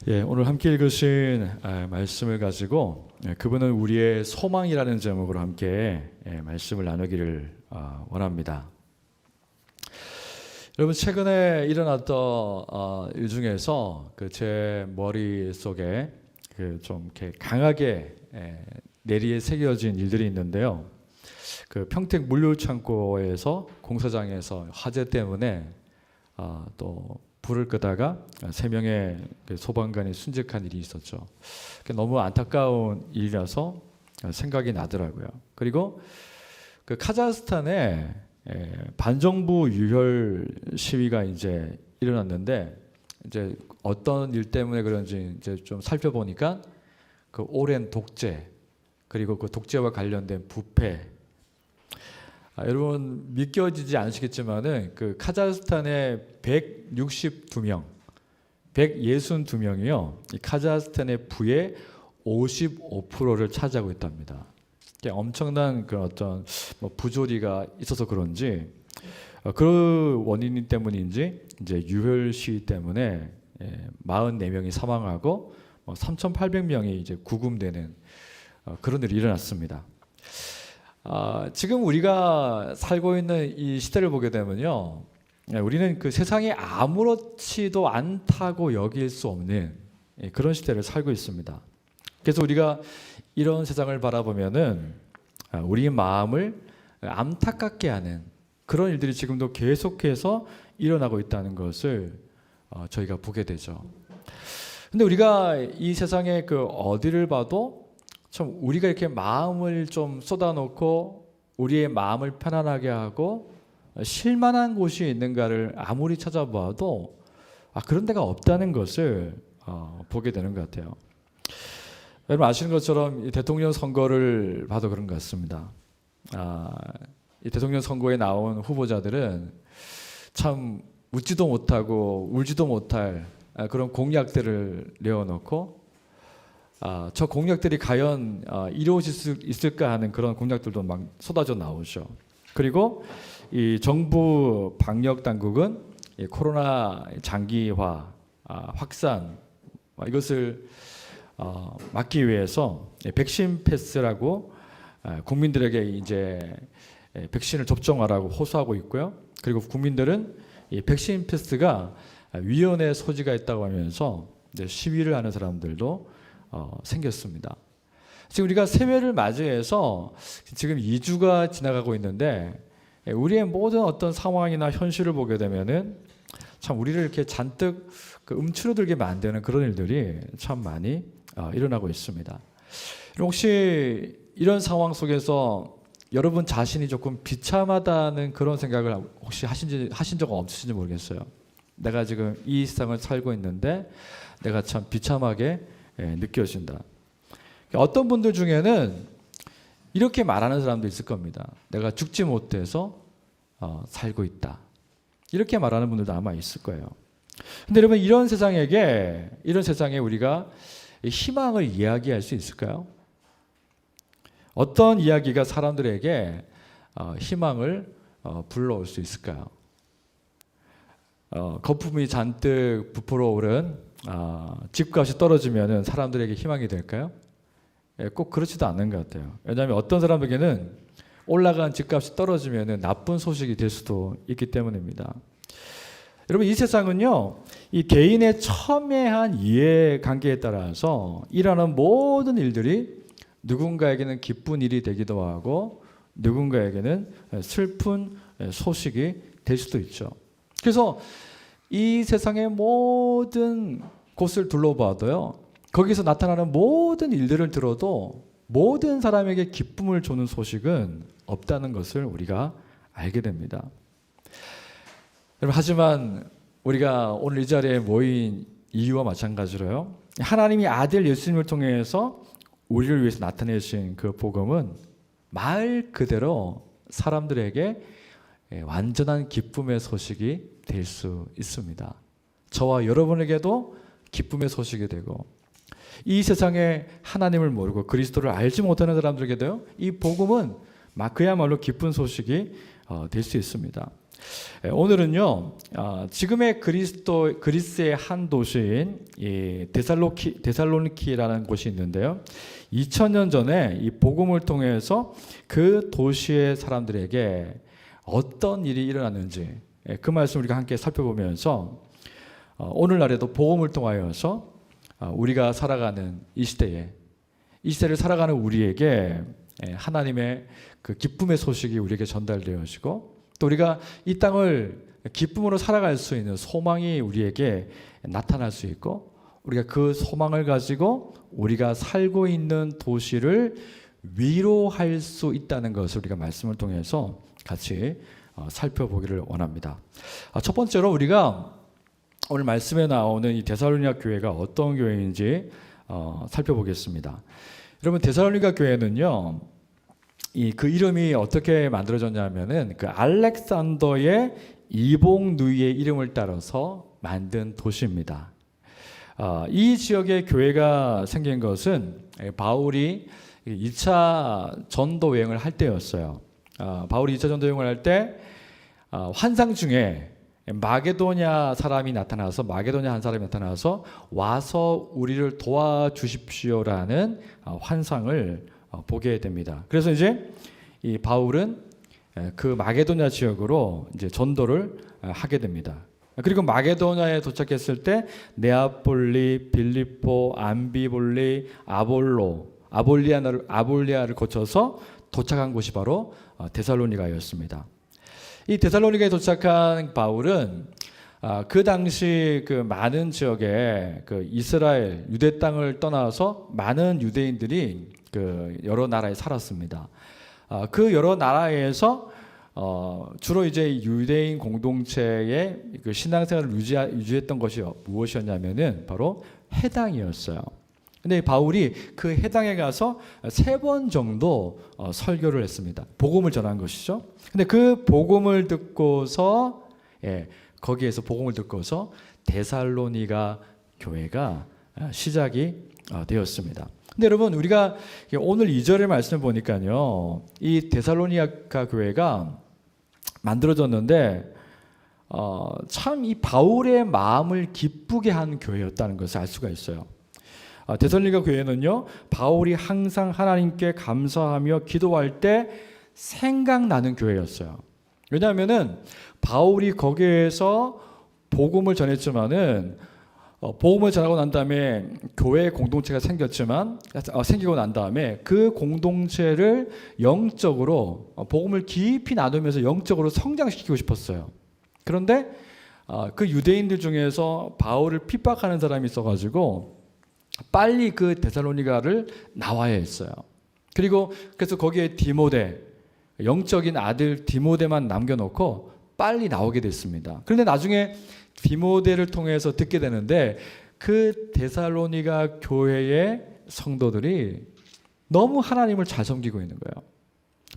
오늘 함께 읽으신 말씀을 가지고 그분은 우리의 소망이라는 제목으로 함께 말씀을 나누기를 원합니다. 여러분, 최근에 일어났던 일 중에서 제 머릿속에 좀 이렇게 강하게 내리에 새겨진 일들이 있는데요. 평택 물류창고에서 공사장에서 화재 때문에 또 불을 끄다가 3명의 소방관이 순직한 일이 있었죠. 너무 안타까운 일이라서 생각이 나더라고요. 그리고 카자흐스탄에 반정부 유혈 시위가 이제 일어났는데, 이제 어떤 일 때문에 그런지 이제 좀 살펴보니까 오랜 독재, 그리고 독재와 관련된 부패. 여러분 믿겨지지 않으시겠지만은 카자흐스탄의 162명이요. 이 카자흐스탄의 부의 55%를 차지하고 있답니다. 엄청난 어떤 부조리가 있어서 그런지, 그 원인 때문인지 이제 유혈 시위 때문에 44명이 사망하고 3,800명이 이제 구금되는 그런 일이 일어났습니다. 지금 우리가 살고 있는 이 시대를 보게 되면요, 우리는 세상에 아무렇지도 않다고 여길 수 없는 그런 시대를 살고 있습니다. 그래서 우리가 이런 세상을 바라보면은 우리의 마음을 안타깝게 하는 그런 일들이 지금도 계속해서 일어나고 있다는 것을 저희가 보게 되죠. 근데 우리가 이 세상의 어디를 봐도 참 우리가 이렇게 마음을 좀 쏟아놓고 우리의 마음을 편안하게 하고 쉴만한 곳이 있는가를 아무리 찾아봐도 그런 데가 없다는 것을 보게 되는 것 같아요. 여러분 아시는 것처럼 이 대통령 선거를 봐도 그런 것 같습니다. 이 대통령 선거에 나온 후보자들은 참 웃지도 못하고 울지도 못할 그런 공약들을 내어놓고, 저 공약들이 과연 이루어질 수 있을까 하는 그런 공약들도 막 쏟아져 나오죠. 그리고 이 정부 방역 당국은 이 코로나 장기화, 확산 이것을 막기 위해서 백신 패스라고 국민들에게 이제 백신을 접종하라고 호소하고 있고요. 그리고 국민들은 이 백신 패스가 위헌의 소지가 있다고 하면서 이제 시위를 하는 사람들도 생겼습니다. 지금 우리가 새해를 맞이해서 지금 2주가 지나가고 있는데, 우리의 모든 어떤 상황이나 현실을 보게 되면은 참 우리를 이렇게 잔뜩 움츠러들게 만드는 그런 일들이 참 많이 일어나고 있습니다. 혹시 이런 상황 속에서 여러분 자신이 조금 비참하다는 그런 생각을 혹시 하신 적 없으신지 모르겠어요. 내가 지금 이 세상을 살고 있는데 내가 참 비참하게 느껴진다. 어떤 분들 중에는 이렇게 말하는 사람도 있을 겁니다. 내가 죽지 못해서 살고 있다. 이렇게 말하는 분들도 아마 있을 거예요. 근데 여러분, 이런 세상에 우리가 희망을 이야기할 수 있을까요? 어떤 이야기가 사람들에게 희망을 불러올 수 있을까요? 거품이 잔뜩 부풀어 오른 집값이 떨어지면 사람들에게 희망이 될까요? 꼭 그렇지도 않는 것 같아요. 왜냐하면 어떤 사람에게는 올라간 집값이 떨어지면 나쁜 소식이 될 수도 있기 때문입니다. 여러분, 이 세상은요, 이 개인의 첨예한 이해관계에 따라서 일어나는 모든 일들이 누군가에게는 기쁜 일이 되기도 하고 누군가에게는 슬픈 소식이 될 수도 있죠. 그래서 이 세상의 모든 곳을 둘러봐도요, 거기서 나타나는 모든 일들을 들어도 모든 사람에게 기쁨을 주는 소식은 없다는 것을 우리가 알게 됩니다. 여러분, 하지만 우리가 오늘 이 자리에 모인 이유와 마찬가지로요, 하나님이 아들 예수님을 통해서 우리를 위해서 나타내신 그 복음은 말 그대로 사람들에게 완전한 기쁨의 소식이 될 수 있습니다. 저와 여러분에게도 기쁨의 소식이 되고, 이 세상에 하나님을 모르고 그리스도를 알지 못하는 사람들에게도요, 이 복음은 그야말로 기쁜 소식이 될 수 있습니다. 오늘은요, 지금의 그리스의 한 도시인 이 데살로니키라는 곳이 있는데요. 2000년 전에 이 복음을 통해서 그 도시의 사람들에게 어떤 일이 일어났는지 그 말씀 우리가 함께 살펴보면서 오늘날에도 복음을 통하여서 우리가 살아가는 이 시대를 살아가는 우리에게 하나님의 그 기쁨의 소식이 우리에게 전달되어지고 또 우리가 이 땅을 기쁨으로 살아갈 수 있는 소망이 우리에게 나타날 수 있고 우리가 그 소망을 가지고 우리가 살고 있는 도시를 위로할 수 있다는 것을 우리가 말씀을 통해서 같이 살펴보기를 원합니다. 첫 번째로 우리가 오늘 말씀에 나오는 이 데살로니가 교회가 어떤 교회인지 살펴보겠습니다. 여러분, 데살로니가 교회는요, 그 이름이 어떻게 만들어졌냐면은 그 알렉산더의 이복 누이의 이름을 따라서 만든 도시입니다. 이 지역의 교회가 생긴 것은 바울이 2차 전도 여행을 할 때였어요. 바울이 2차 전도 여행을 할 때 환상 중에 마게도냐 사람이 나타나서 마게도냐 한 사람이 나타나서 와서 우리를 도와주십시오라는 환상을 보게 됩니다. 그래서 이제 이 바울은 그 마게도냐 지역으로 이제 전도를 하게 됩니다. 그리고 마게도냐에 도착했을 때 네아폴리, 빌립보, 암비볼리, 아볼리아를 거쳐서 도착한 곳이 바로 데살로니가였습니다. 이 데살로니가에 도착한 바울은 그 당시 그 많은 지역에 그 이스라엘 유대 땅을 떠나서 많은 유대인들이 그 여러 나라에 살았습니다. 그 여러 나라에서 주로 이제 유대인 공동체의 그 신앙생활을 유지했던 것이 무엇이었냐면은 바로 해당이었어요. 근데 바울이 그 해당에 가서 3번 정도 설교를 했습니다. 복음을 전한 것이죠. 근데 그 복음을 듣고서 거기에서 복음을 듣고서 데살로니가 교회가 시작이 되었습니다. 근데 여러분, 우리가 오늘 2절의 말씀을 보니까요, 이 데살로니가 교회가 만들어졌는데 참 이 바울의 마음을 기쁘게 한 교회였다는 것을 알 수가 있어요. 데살로니가 교회는요, 바울이 항상 하나님께 감사하며 기도할 때 생각나는 교회였어요. 왜냐하면은 바울이 거기에서 복음을 전했지만은 복음을 전하고 난 다음에 교회 공동체가 생기고 난 다음에 그 공동체를 영적으로 복음을 깊이 나누면서 영적으로 성장시키고 싶었어요. 그런데 그 유대인들 중에서 바울을 핍박하는 사람이 있어가지고 빨리 그 데살로니가를 나와야 했어요. 그래서 거기에 디모데, 영적인 아들 디모데만 남겨놓고 빨리 나오게 됐습니다. 그런데 나중에 디모데를 통해서 듣게 되는데 그 데살로니가 교회의 성도들이 너무 하나님을 잘 섬기고 있는 거예요.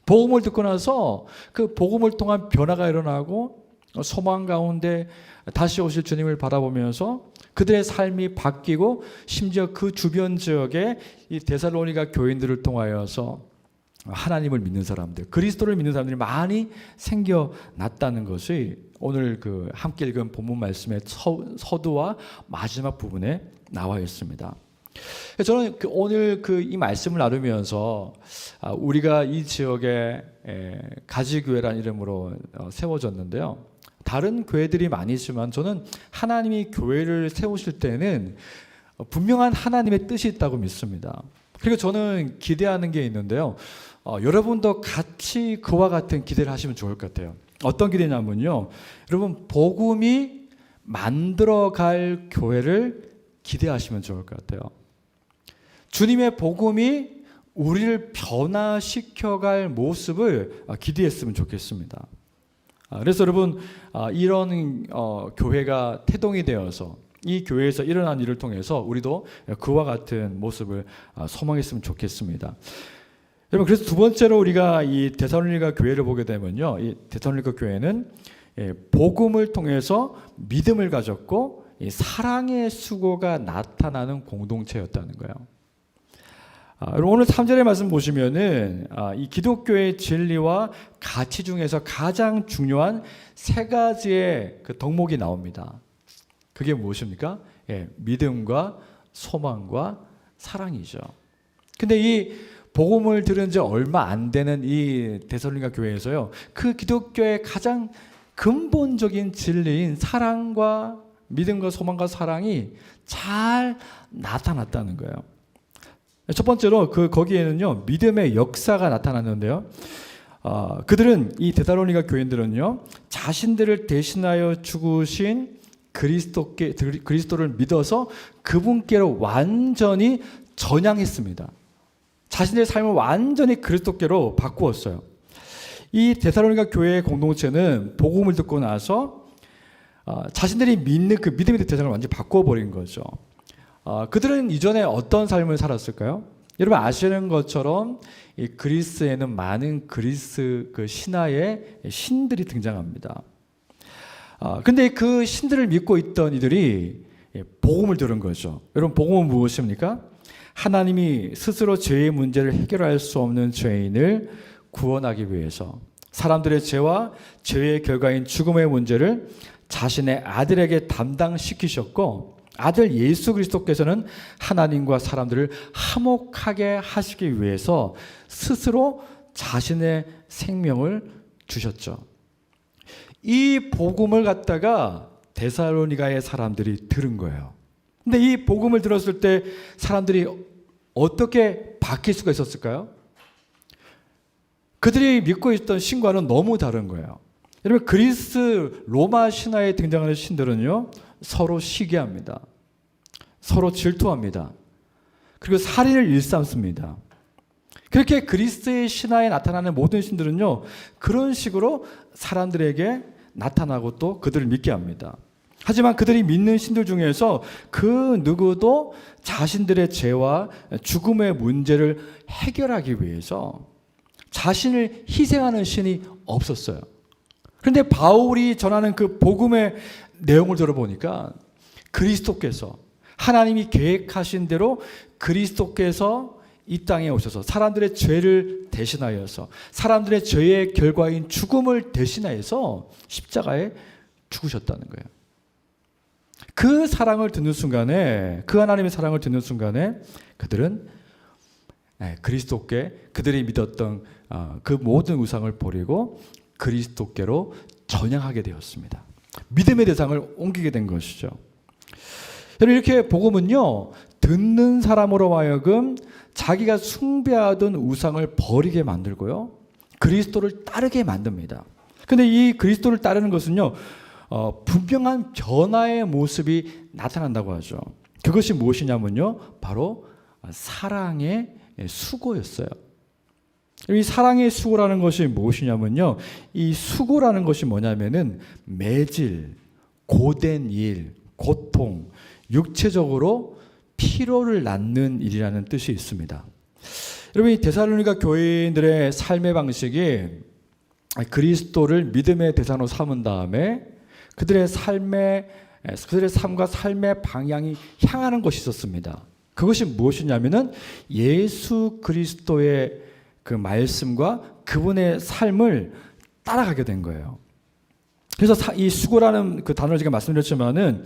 복음을 듣고 나서 그 복음을 통한 변화가 일어나고 소망 가운데 다시 오실 주님을 바라보면서 그들의 삶이 바뀌고 심지어 그 주변 지역에 이 데살로니가 교인들을 통하여서 하나님을 믿는 사람들, 그리스도를 믿는 사람들이 많이 생겨났다는 것이 오늘 그 함께 읽은 본문 말씀의 서두와 마지막 부분에 나와 있습니다. 저는 오늘 이 말씀을 나누면서 우리가 이 지역에 가지교회라는 이름으로 세워졌는데요. 다른 교회들이 많이 있지만 저는 하나님이 교회를 세우실 때는 분명한 하나님의 뜻이 있다고 믿습니다. 그리고 저는 기대하는 게 있는데요. 여러분도 같이 그와 같은 기대를 하시면 좋을 것 같아요. 어떤 기대냐면요, 여러분, 복음이 만들어갈 교회를 기대하시면 좋을 것 같아요. 주님의 복음이 우리를 변화시켜갈 모습을 기대했으면 좋겠습니다. 그래서 여러분, 이런 교회가 태동이 되어서 이 교회에서 일어난 일을 통해서 우리도 그와 같은 모습을 소망했으면 좋겠습니다. 여러분, 그래서 두 번째로 우리가 이 데살로니가 교회를 보게 되면요, 이 데살로니가 교회는 복음을 통해서 믿음을 가졌고 이 사랑의 수고가 나타나는 공동체였다는 거예요. 여러분 오늘 3절의 말씀 보시면은 이 기독교의 진리와 가치 중에서 가장 중요한 세 가지의 그 덕목이 나옵니다. 그게 무엇입니까? 믿음과 소망과 사랑이죠. 근데 이 복음을 들은 지 얼마 안 되는 이 데살로니가 교회에서요, 그 기독교의 가장 근본적인 진리인 사랑과 믿음과 소망과 사랑이 잘 나타났다는 거예요. 첫 번째로 거기에는요 믿음의 역사가 나타났는데요. 그들은 이 데살로니가 교인들은요 자신들을 대신하여 죽으신 그리스도를 믿어서 그분께로 완전히 전향했습니다. 자신의 삶을 완전히 그리스도께로 바꾸었어요. 이 데살로니가 교회의 공동체는 복음을 듣고 나서 자신들이 믿는 그 믿음의 대상을 완전히 바꿔버린 거죠. 그들은 이전에 어떤 삶을 살았을까요? 여러분 아시는 것처럼 이 그리스에는 많은 그리스 그 신화의 신들이 등장합니다. 근데 그 신들을 믿고 있던 이들이 복음을 들은 거죠. 여러분 복음은 무엇입니까? 하나님이 스스로 죄의 문제를 해결할 수 없는 죄인을 구원하기 위해서 사람들의 죄와 죄의 결과인 죽음의 문제를 자신의 아들에게 담당시키셨고, 아들 예수 그리스도께서는 하나님과 사람들을 화목하게 하시기 위해서 스스로 자신의 생명을 주셨죠. 이 복음을 갖다가 데살로니가의 사람들이 들은 거예요. 근데 이 복음을 들었을 때 사람들이 어떻게 바뀔 수가 있었을까요? 그들이 믿고 있던 신과는 너무 다른 거예요. 여러분 그리스 로마 신화에 등장하는 신들은요 서로 시기합니다. 서로 질투합니다. 그리고 살인을 일삼습니다. 그렇게 그리스의 신화에 나타나는 모든 신들은요 그런 식으로 사람들에게 나타나고 또 그들을 믿게 합니다. 하지만 그들이 믿는 신들 중에서 그 누구도 자신들의 죄와 죽음의 문제를 해결하기 위해서 자신을 희생하는 신이 없었어요. 그런데 바울이 전하는 그 복음의 내용을 들어보니까 그리스도께서 하나님이 계획하신 대로 그리스도께서 이 땅에 오셔서 사람들의 죄를 대신하여서 사람들의 죄의 결과인 죽음을 대신하여서 십자가에 죽으셨다는 거예요. 그 사랑을 듣는 순간에, 그 하나님의 사랑을 듣는 순간에 그들은 그리스도께 그들이 믿었던 그 모든 우상을 버리고 그리스도께로 전향하게 되었습니다. 믿음의 대상을 옮기게 된 것이죠. 이렇게 복음은요 듣는 사람으로 하여금 자기가 숭배하던 우상을 버리게 만들고요 그리스도를 따르게 만듭니다. 근데 이 그리스도를 따르는 것은요 분명한 변화의 모습이 나타난다고 하죠. 그것이 무엇이냐면요 바로 사랑의 수고였어요. 이 사랑의 수고라는 것이 무엇이냐면요 이 수고라는 것이 뭐냐면은 매질, 고된 일, 고통, 육체적으로 피로를 낳는 일이라는 뜻이 있습니다. 여러분 이 데살로니가 교인들의 삶의 방식이 그리스도를 믿음의 대상으로 삼은 다음에 그들의 삶과 삶의 방향이 향하는 것이 있었습니다. 그것이 무엇이냐면은 예수 그리스도의 그 말씀과 그분의 삶을 따라가게 된 거예요. 그래서 이 수고라는 그 단어를 제가 말씀드렸지만은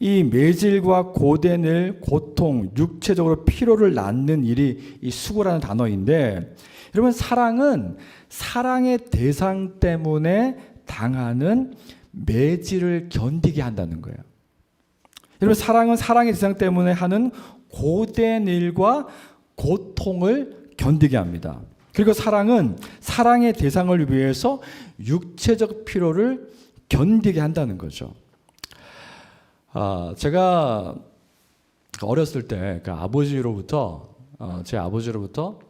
이 매질과 고된 일, 고통, 육체적으로 피로를 낳는 일이 이 수고라는 단어인데, 여러분 사랑은 사랑의 대상 때문에 당하는 매질을 견디게 한다는 거예요. 여러분 사랑은 사랑의 대상 때문에 하는 고된 일과 고통을 견디게 합니다. 그리고 사랑은 사랑의 대상을 위해서 육체적 피로를 견디게 한다는 거죠. 제가 어렸을 때 그 아버지로부터 제 아버지로부터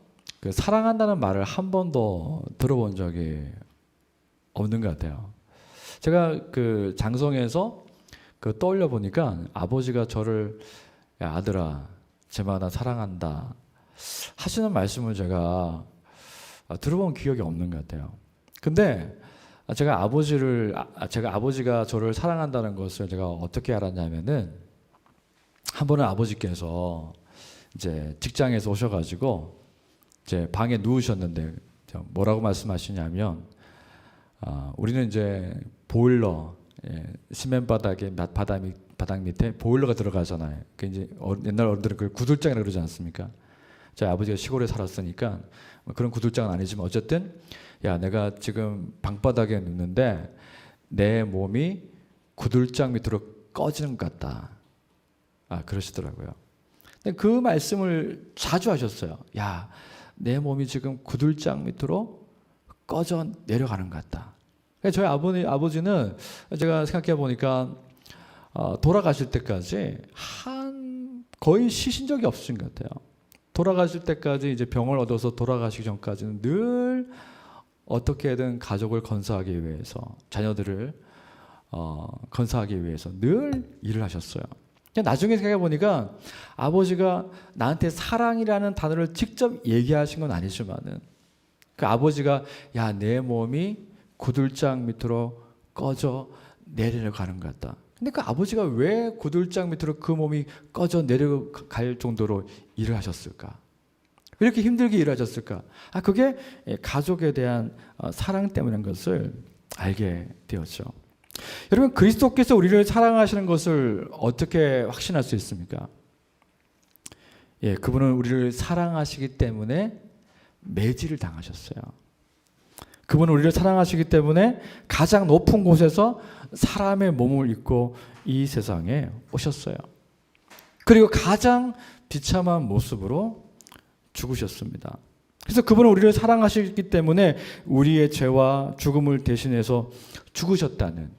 그 사랑한다는 말을 한 번도 들어본 적이 없는 것 같아요. 제가 그 장성에서 그 떠올려 보니까 아버지가 저를 야, 아들아, 제발 나 사랑한다 하시는 말씀을 제가 들어본 기억이 없는 것 같아요. 근데 제가 아버지가 저를 사랑한다는 것을 제가 어떻게 알았냐면은 한 번은 아버지께서 이제 직장에서 오셔가지고 이제 방에 누우셨는데 뭐라고 말씀하시냐면 우리는 이제 보일러 시멘 바닥에 바닥 밑에 보일러가 들어가잖아요. 그 이제 옛날 어른들은 그걸 구들장이라고 그러지 않습니까? 저희 아버지가 시골에 살았으니까 그런 구들장은 아니지만 어쨌든 야 내가 지금 방바닥에 눕는데 내 몸이 구들장 밑으로 꺼지는 것 같다. 그러시더라고요. 근데 그 말씀을 자주 하셨어요. 야, 내 몸이 지금 구들장 밑으로 꺼져 내려가는 것 같다. 저희 아버지는 제가 생각해 보니까 돌아가실 때까지 거의 쉬신 적이 없으신 것 같아요. 돌아가실 때까지 이제 병을 얻어서 돌아가시기 전까지는 늘 어떻게든 가족을 건사하기 위해서 자녀들을 건사하기 위해서 늘 일을 하셨어요. 나중에 생각해 보니까 아버지가 나한테 사랑이라는 단어를 직접 얘기하신 건 아니지만은 그 아버지가 야, 내 몸이 구들장 밑으로 꺼져 내려가는 것 같다. 근데 그 아버지가 왜 구들장 밑으로 그 몸이 꺼져 내려갈 정도로 일을 하셨을까? 왜 이렇게 힘들게 일하셨을까? 그게 가족에 대한 사랑 때문인 것을 알게 되었죠. 여러분, 그리스도께서 우리를 사랑하시는 것을 어떻게 확신할 수 있습니까? 그분은 우리를 사랑하시기 때문에 매질을 당하셨어요. 그분은 우리를 사랑하시기 때문에 가장 높은 곳에서 사람의 몸을 입고 이 세상에 오셨어요. 그리고 가장 비참한 모습으로 죽으셨습니다. 그래서 그분은 우리를 사랑하시기 때문에 우리의 죄와 죽음을 대신해서 죽으셨다는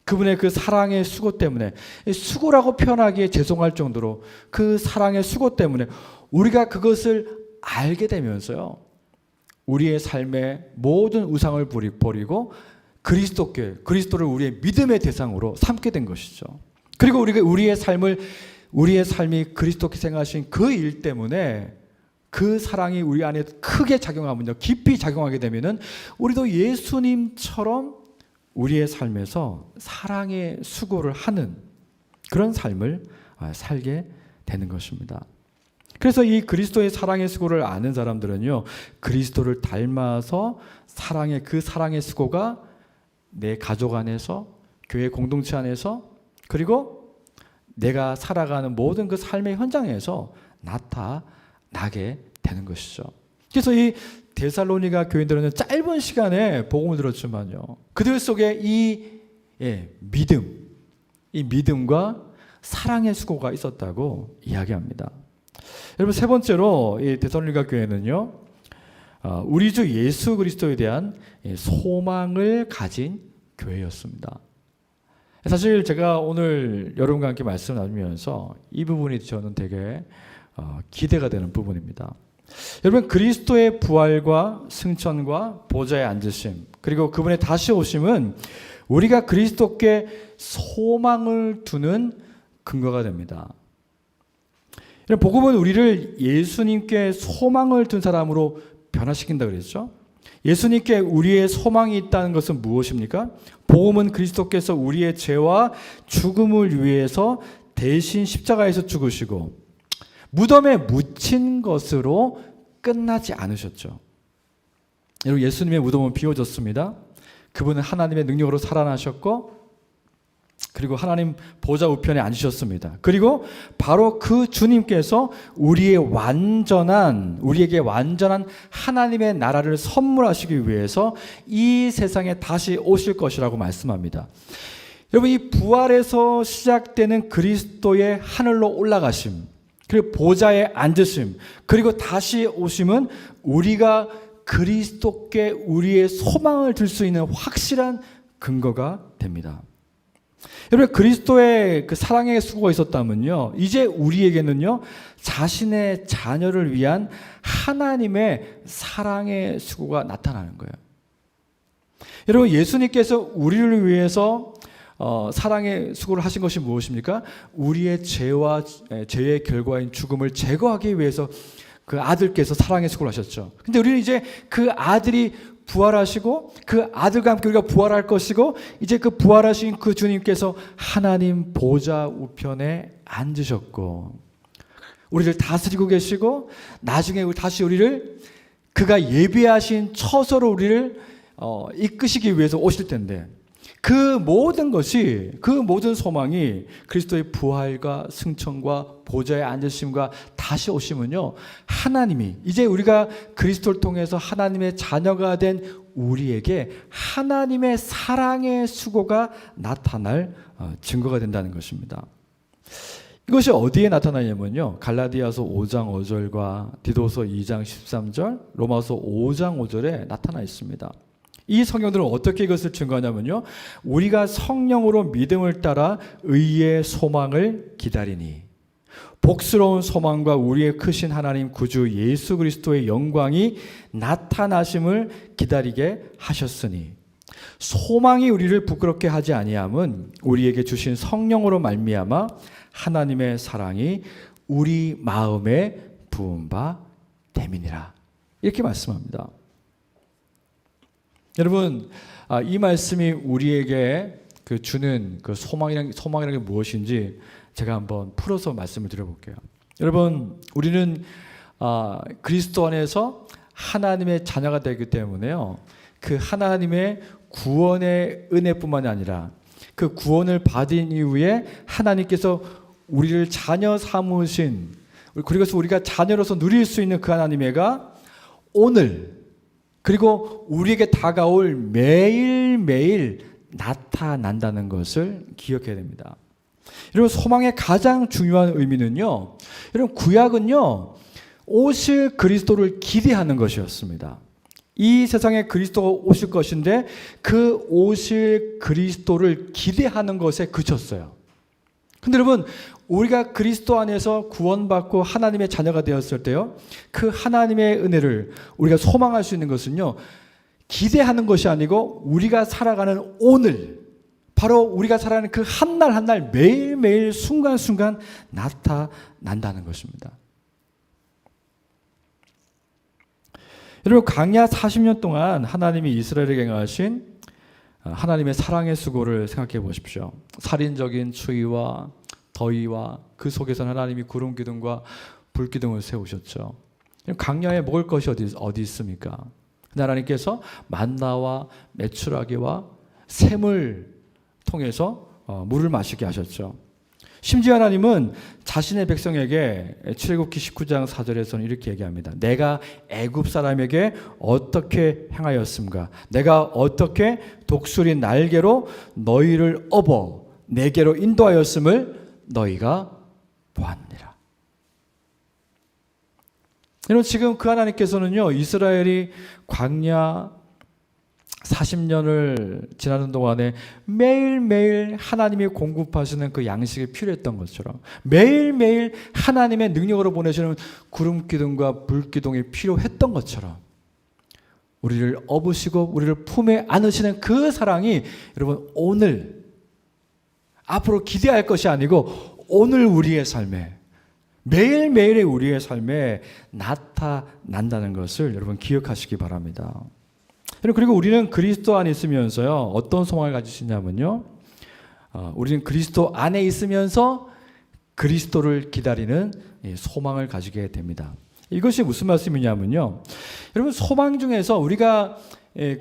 그분의 그 사랑의 수고 때문에, 수고라고 표현하기에 죄송할 정도로 그 사랑의 수고 때문에 우리가 그것을 알게 되면서요, 우리의 삶의 모든 우상을 버리고 그리스도를 우리의 믿음의 대상으로 삼게 된 것이죠. 그리고 우리가 우리의 삶이 그리스도께 행하신 그 일 때문에 그 사랑이 우리 안에 크게 작용하면요, 깊이 작용하게 되면은 우리도 예수님처럼 우리의 삶에서 사랑의 수고를 하는 그런 삶을 살게 되는 것입니다. 그래서 이 그리스도의 사랑의 수고를 아는 사람들은요, 그리스도를 닮아서 그 사랑의 수고가 내 가족 안에서, 교회 공동체 안에서, 그리고 내가 살아가는 모든 그 삶의 현장에서 나타나게 되는 것이죠. 그래서 이 데살로니가 교인들은 짧은 시간에 복음을 들었지만요, 그들 속에 이 믿음과 사랑의 수고가 있었다고 이야기합니다. 여러분, 세 번째로 이 데살로니가 교회는요, 우리 주 예수 그리스도에 대한 소망을 가진 교회였습니다. 사실 제가 오늘 여러분과 함께 말씀 나누면서 이 부분이 저는 되게 기대가 되는 부분입니다. 여러분, 그리스도의 부활과 승천과 보좌에 앉으심, 그리고 그분의 다시 오심은 우리가 그리스도께 소망을 두는 근거가 됩니다. 복음은 우리를 예수님께 소망을 둔 사람으로 변화시킨다 그랬죠. 예수님께 우리의 소망이 있다는 것은 무엇입니까? 복음은 그리스도께서 우리의 죄와 죽음을 위해서 대신 십자가에서 죽으시고 무덤에 묻힌 것으로 끝나지 않으셨죠. 여러분, 예수님의 무덤은 비워졌습니다. 그분은 하나님의 능력으로 살아나셨고, 그리고 하나님 보좌 우편에 앉으셨습니다. 그리고 바로 그 주님께서 우리에게 완전한 하나님의 나라를 선물하시기 위해서 이 세상에 다시 오실 것이라고 말씀합니다. 여러분, 이 부활에서 시작되는 그리스도의 하늘로 올라가심, 그리고 보좌에 앉으심, 그리고 다시 오심은 우리가 그리스도께 우리의 소망을 둘 수 있는 확실한 근거가 됩니다. 여러분, 그리스도의 그 사랑의 수고가 있었다면요, 이제 우리에게는요, 자신의 자녀를 위한 하나님의 사랑의 수고가 나타나는 거예요. 여러분, 예수님께서 우리를 위해서 사랑의 수고를 하신 것이 무엇입니까? 우리의 죄의 결과인 죽음을 제거하기 위해서 그 아들께서 사랑의 수고를 하셨죠. 근데 우리는 이제 그 아들이 부활하시고 그 아들과 함께 우리가 부활할 것이고, 이제 그 부활하신 그 주님께서 하나님 보좌 우편에 앉으셨고, 우리를 다스리고 계시고 나중에 다시 우리를 그가 예비하신 처소로 우리를 이끄시기 위해서 오실 텐데 그 모든 것이 그 모든 소망이 그리스도의 부활과 승천과 보좌에 앉으심과 다시 오시면요 하나님이 이제 우리가 그리스도를 통해서 하나님의 자녀가 된 우리에게 하나님의 사랑의 수고가 나타날 증거가 된다는 것입니다. 이것이 어디에 나타나냐면요 갈라디아서 5장 5절과 디도서 2장 13절 로마서 5장 5절에 나타나 있습니다. 이 성경들은 어떻게 이것을 증거하냐면요 우리가 성령으로 믿음을 따라 의의 소망을 기다리니 복스러운 소망과 우리의 크신 하나님 구주 예수 그리스도의 영광이 나타나심을 기다리게 하셨으니 소망이 우리를 부끄럽게 하지 아니함은 우리에게 주신 성령으로 말미암아 하나님의 사랑이 우리 마음에 부은 바 됨이니라 이렇게 말씀합니다. 여러분 이 말씀이 우리에게 주는 그 소망이라는 게 무엇인지 제가 한번 풀어서 말씀을 드려볼게요. 여러분 우리는 그리스도 안에서 하나님의 자녀가 되기 때문에요 그 하나님의 구원의 은혜뿐만이 아니라 그 구원을 받은 이후에 하나님께서 우리를 자녀 삼으신 그리고 우리가 자녀로서 누릴 수 있는 그 하나님의가 오늘 그리고 우리에게 다가올 매일매일 나타난다는 것을 기억해야 됩니다. 여러분 소망의 가장 중요한 의미는요 여러분 구약은요 오실 그리스도를 기대하는 것이었습니다. 이 세상에 그리스도가 오실 것인데 그 오실 그리스도를 기대하는 것에 그쳤어요. 근데 여러분 우리가 그리스도 안에서 구원받고 하나님의 자녀가 되었을 때요 그 하나님의 은혜를 우리가 소망할 수 있는 것은요 기대하는 것이 아니고 우리가 살아가는 오늘 바로 우리가 살아가는 그 한날 한날 매일매일 순간순간 나타난다는 것입니다. 여러분 광야 40년 동안 하나님이 이스라엘에게 행하신 하나님의 사랑의 수고를 생각해 보십시오. 살인적인 추위와 더위와 그 속에서는 하나님이 구름 기둥과 불 기둥을 세우셨죠. 광야에 먹을 것이 어디 있습니까? 하나님께서 만나와 메추라기와 샘을 통해서 물을 마시게 하셨죠. 심지어 하나님은 자신의 백성에게 출애굽기 19장 4절에서는 이렇게 얘기합니다. 내가 애굽 사람에게 어떻게 행하였음가? 내가 어떻게 독수리 날개로 너희를 업어 내게로 인도하였음을 너희가 보았느니라. 여러분 지금 그 하나님께서는요 이스라엘이 광야 40년을 지나는 동안에 매일매일 하나님이 공급하시는 그 양식이 필요했던 것처럼 매일매일 하나님의 능력으로 보내시는 구름 기둥과 불 기둥이 필요했던 것처럼 우리를 업으시고 우리를 품에 안으시는 그 사랑이 여러분 오늘 앞으로 기대할 것이 아니고 오늘 우리의 삶에 매일매일의 우리의 삶에 나타난다는 것을 여러분 기억하시기 바랍니다. 그리고 우리는 그리스도 안에 있으면서요 어떤 소망을 가지시냐면요 우리는 그리스도 안에 있으면서 그리스도를 기다리는 소망을 가지게 됩니다. 이것이 무슨 말씀이냐면요 여러분 소망 중에서 우리가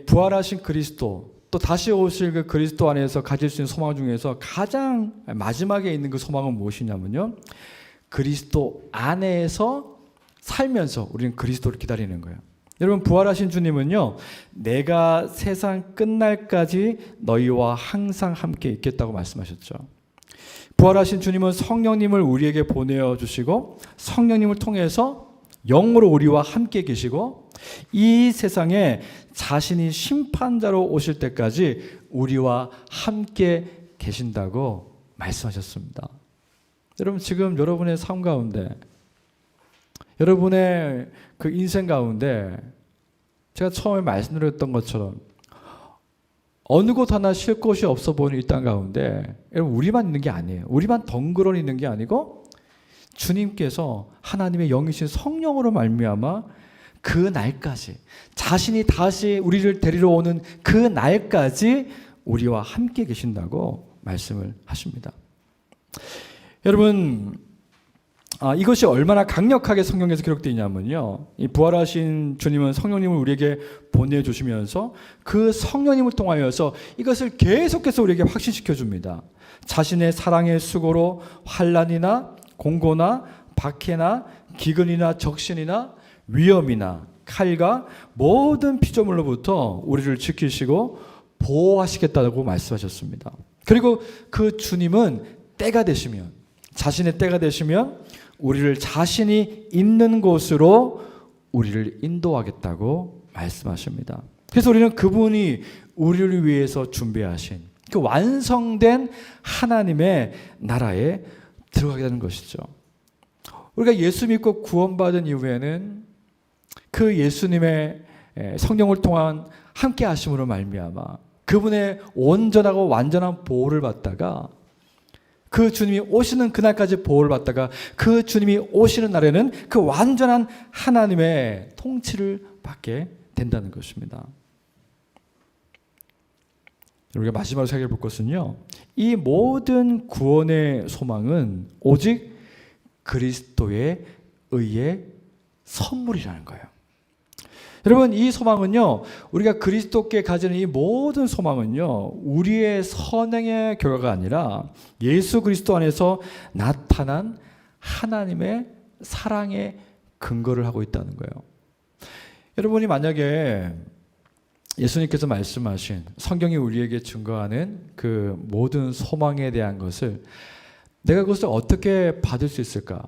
부활하신 그리스도 또 다시 오실 그 그리스도 안에서 가질 수 있는 소망 중에서 가장 마지막에 있는 그 소망은 무엇이냐면요 그리스도 안에서 살면서 우리는 그리스도를 기다리는 거예요. 여러분 부활하신 주님은요 내가 세상 끝날까지 너희와 항상 함께 있겠다고 말씀하셨죠. 부활하신 주님은 성령님을 우리에게 보내어 주시고 성령님을 통해서 영으로 우리와 함께 계시고 이 세상에 자신이 심판자로 오실 때까지 우리와 함께 계신다고 말씀하셨습니다. 여러분 지금 여러분의 삶 가운데 여러분의 그 인생 가운데 제가 처음에 말씀드렸던 것처럼 어느 곳 하나 쉴 곳이 없어 보이는 이 땅 가운데 여러분 우리만 있는 게 아니에요. 우리만 덩그러니 있는 게 아니고 주님께서 하나님의 영이신 성령으로 말미암아 그 날까지 자신이 다시 우리를 데리러 오는 그 날까지 우리와 함께 계신다고 말씀을 하십니다. 여러분 이것이 얼마나 강력하게 성경에서 기록되어 있냐면요. 이 부활하신 주님은 성령님을 우리에게 보내주시면서 그 성령님을 통하여서 이것을 계속해서 우리에게 확신시켜 줍니다. 자신의 사랑의 수고로 환난이나 공고나 박해나 기근이나 적신이나 위험이나 칼과 모든 피조물로부터 우리를 지키시고 보호하시겠다고 말씀하셨습니다. 그리고 그 주님은 때가 되시면, 자신의 때가 되시면 우리를 자신이 있는 곳으로 우리를 인도하겠다고 말씀하십니다. 그래서 우리는 그분이 우리를 위해서 준비하신 그 완성된 하나님의 나라에 들어가게 되는 것이죠. 우리가 예수 믿고 구원받은 이후에는 그 예수님의 성령을 통한 함께 하심으로 말미암아 그분의 온전하고 완전한 보호를 받다가 그 주님이 오시는 그날까지 보호를 받다가 그 주님이 오시는 날에는 그 완전한 하나님의 통치를 받게 된다는 것입니다. 우리가 마지막으로 생각해 볼 것은요, 이 모든 구원의 소망은 오직 그리스도의 의의 선물이라는 거예요. 여러분, 이 소망은요, 우리가 그리스도께 가지는 이 모든 소망은요, 우리의 선행의 결과가 아니라 예수 그리스도 안에서 나타난 하나님의 사랑의 근거를 하고 있다는 거예요. 여러분이 만약에 예수님께서 말씀하신 성경이 우리에게 증거하는 그 모든 소망에 대한 것을 내가 그것을 어떻게 받을 수 있을까?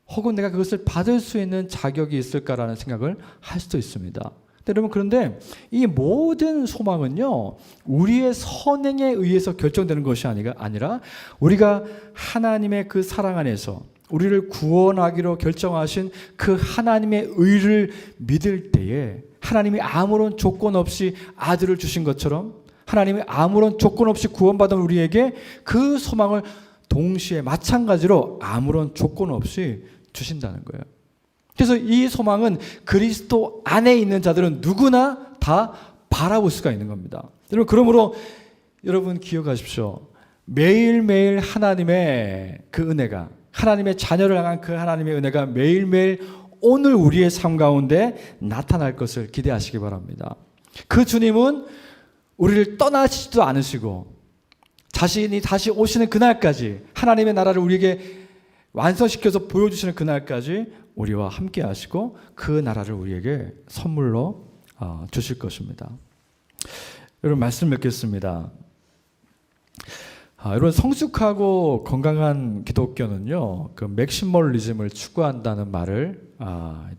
혹은 내가 그것을 받을 수 있는 자격이 있을까라는 생각을 할 수도 있습니다. 여러분, 그런데 이 모든 소망은요, 우리의 선행에 의해서 결정되는 것이 아니라 우리가 하나님의 그 사랑 안에서 우리를 구원하기로 결정하신 그 하나님의 의를 믿을 때에 하나님이 아무런 조건 없이 아들을 주신 것처럼 하나님이 아무런 조건 없이 구원받은 우리에게 그 소망을 동시에 마찬가지로 아무런 조건 없이 주신다는 거예요. 그래서 이 소망은 그리스도 안에 있는 자들은 누구나 다 바라볼 수가 있는 겁니다. 여러분, 그러므로 여러분 기억하십시오. 매일매일 하나님의 그 은혜가, 하나님의 자녀를 향한 그 하나님의 은혜가 매일매일 오늘 우리의 삶 가운데 나타날 것을 기대하시기 바랍니다. 그 주님은 우리를 떠나시지도 않으시고 자신이 다시 오시는 그날까지 하나님의 나라를 우리에게 완성시켜서 보여주시는 그날까지 우리와 함께 하시고 그 나라를 우리에게 선물로 주실 것입니다. 여러분, 말씀 맺겠습니다. 여러분, 성숙하고 건강한 기독교는요, 그 맥시멀리즘을 추구한다는 말을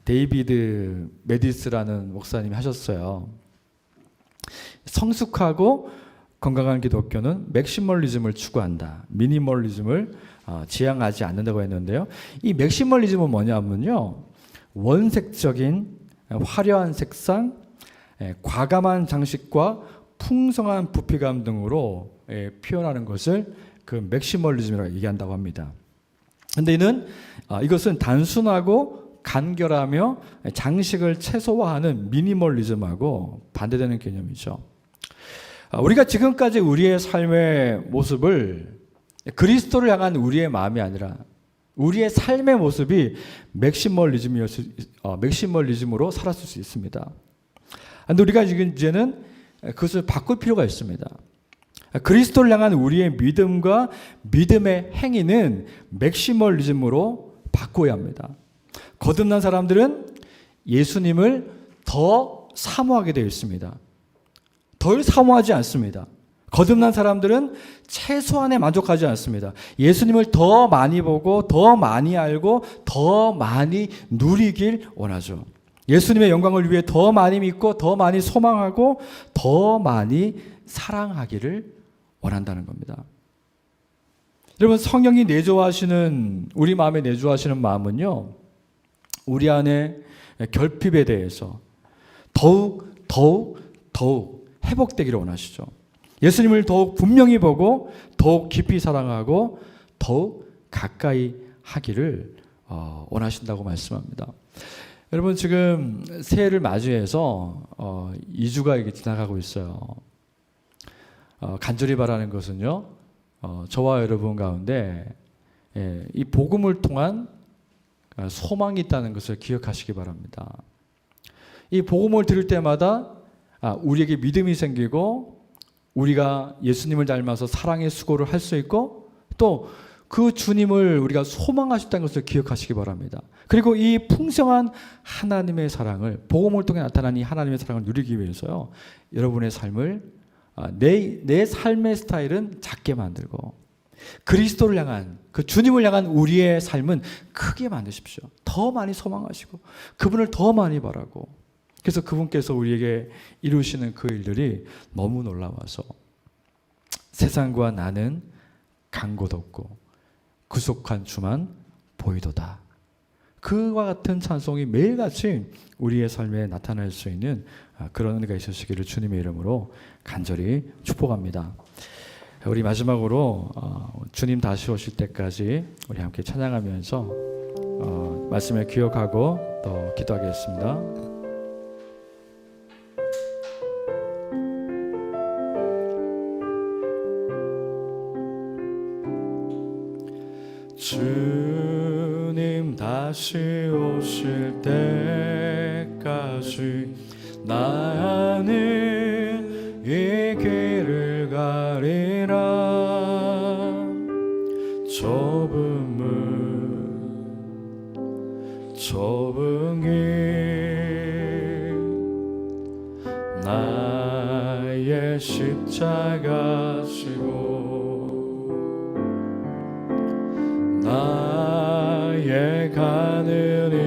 데이비드 메디스라는 목사님이 하셨어요. 성숙하고 건강한 기독교는 맥시멀리즘을 추구한다, 미니멀리즘을 지향하지 않는다고 했는데요. 이 맥시멀리즘은 뭐냐면요, 원색적인 화려한 색상, 과감한 장식과 풍성한 부피감 등으로 표현하는 것을 그 맥시멀리즘이라고 얘기한다고 합니다. 그런데 이것은 단순하고 간결하며 장식을 최소화하는 미니멀리즘하고 반대되는 개념이죠. 우리가 지금까지 우리의 삶의 모습을 그리스도를 향한 우리의 마음이 아니라 우리의 삶의 모습이 맥시멀리즘으로 살았을 수 있습니다. 그런데 우리가 이제는 그것을 바꿀 필요가 있습니다. 그리스도를 향한 우리의 믿음과 믿음의 행위는 맥시멀리즘으로 바꿔야 합니다. 거듭난 사람들은 예수님을 더 사모하게 되어 있습니다. 덜 사모하지 않습니다. 거듭난 사람들은 최소한에 만족하지 않습니다. 예수님을 더 많이 보고 더 많이 알고 더 많이 누리길 원하죠. 예수님의 영광을 위해 더 많이 믿고 더 많이 소망하고 더 많이 사랑하기를 원한다는 겁니다. 여러분, 성령이 내주하시는, 우리 마음에 내주하시는 마음은요, 우리 안에 결핍에 대해서 더욱 회복되기를 원하시죠. 예수님을 더욱 분명히 보고 더욱 깊이 사랑하고 더욱 가까이 하기를 원하신다고 말씀합니다. 여러분, 지금 새해를 맞이해서 2주가 이게 지나가고 있어요. 간절히 바라는 것은요, 저와 여러분 가운데 이 복음을 통한 소망이 있다는 것을 기억하시기 바랍니다. 이 복음을 들을 때마다 우리에게 믿음이 생기고 우리가 예수님을 닮아서 사랑의 수고를 할 수 있고 또 그 주님을 우리가 소망하셨다는 것을 기억하시기 바랍니다. 그리고 이 풍성한 하나님의 사랑을 복음을 통해 나타난 이 하나님의 사랑을 누리기 위해서요. 여러분의 삶을 내 삶의 스타일은 작게 만들고 그리스도를 향한 그 주님을 향한 우리의 삶은 크게 만드십시오. 더 많이 소망하시고 그분을 더 많이 바라고 그래서 그분께서 우리에게 이루시는 그 일들이 너무 놀라워서 세상과 나는 간 곳 없고 구속한 주만 보이도다. 그와 같은 찬송이 매일같이 우리의 삶에 나타날 수 있는 그런 은혜가 있으시기를 주님의 이름으로 간절히 축복합니다. 우리 마지막으로 주님 다시 오실 때까지 우리 함께 찬양하면서 말씀을 기억하고 또 기도하겠습니다. 주님 다시 오실 때까지 나는 이 길을 가리라. 좁은 길 나의 십자가 지고 나의 가는